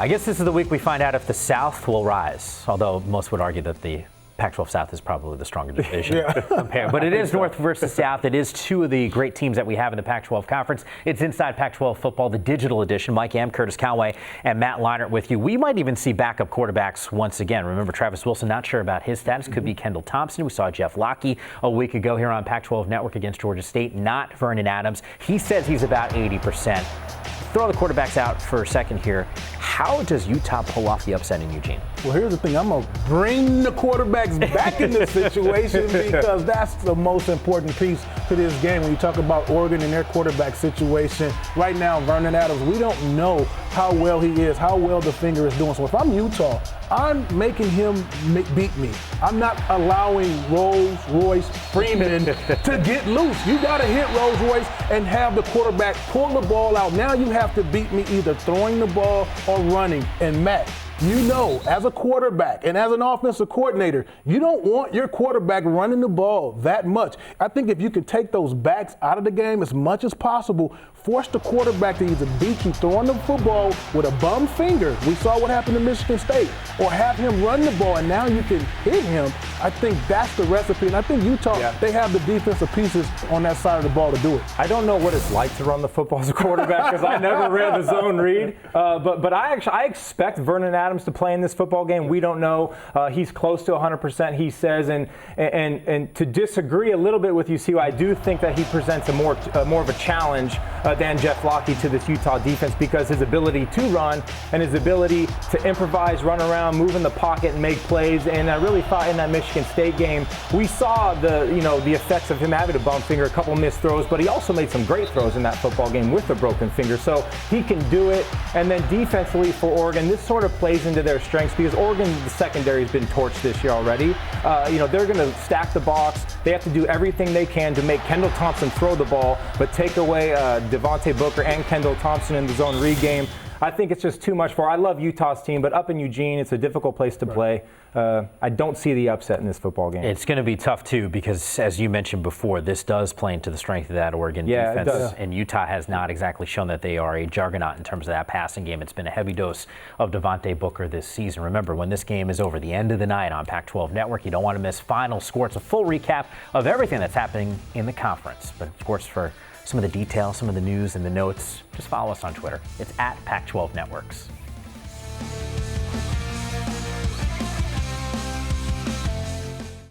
I guess this is the week we find out if the South will rise, although most would argue that the Pac-12 South is probably the stronger division. But it is North versus South. It is two of the great teams that we have in the Pac-12 Conference. It's Inside Pac-12 Football, the digital edition. Mike Am, Curtis Callaway, and Matt Leinart with you. We might even see backup quarterbacks once again. Remember, Travis Wilson, not sure about his status. Could be Kendall Thompson. We saw Jeff Locke a week ago here on Pac-12 Network against Georgia State, not Vernon Adams. He says he's about 80%. Throw the quarterbacks out for a second here. How does Utah pull off the upset in Eugene? Well, here's the thing. I'm going to bring the quarterbacks back in this situation because that's the most important piece to this game. When you talk about Oregon and their quarterback situation, right now, Vernon Adams, we don't know how well he is, how well the finger is doing. So if I'm Utah, I'm making him beat me. I'm not allowing Rolls-Royce Freeman to get loose. You got to hit Rolls-Royce and have the quarterback pull the ball out. Now you have to beat me either throwing the ball or running. And Matt, you know, as a quarterback and as an offensive coordinator, you don't want your quarterback running the ball that much. I think if you could take those backs out of the game as much as possible, force the quarterback to either beat you throwing the football with a bum finger. We saw what happened to Michigan State. Or have him run the ball and now you can hit him. I think that's the recipe. And I think Utah, they have the defensive pieces on that side of the ball to do it. I don't know what it's like to run the football as a quarterback because I never ran the zone read. But I expect Vernon Adams to play in this football game. We don't know. He's close to 100%, he says. And to disagree a little bit with you, Sue, I do think that he presents a more of a challenge than Jeff Locke to this Utah defense because his ability to run and his ability to improvise, run around, move in the pocket, and make plays. And I really thought in that Michigan State game, we saw the effects of him having a bum finger, a couple missed throws, but he also made some great throws in that football game with a broken finger. So he can do it. And then defensively for Oregon, this sort of plays into their strengths because Oregon, the secondary has been torched this year already. They're going to stack the box. They have to do everything they can to make Kendall Thompson throw the ball, but take away Devontae Booker and Kendall Thompson in the zone read game. I think it's just too much for. I love Utah's team, but up in Eugene, it's a difficult place to play. I don't see the upset in this football game. It's going to be tough, too, because as you mentioned before, this does play into the strength of that Oregon defense. It does. And Utah has not exactly shown that they are a juggernaut in terms of that passing game. It's been a heavy dose of Devontae Booker this season. Remember, when this game is over, the end of the night on Pac-12 Network, you don't want to miss Final Score. It's a full recap of everything that's happening in the conference. But, of course, for some of the details, some of the news and the notes, just follow us on Twitter. It's at Pac-12 Networks.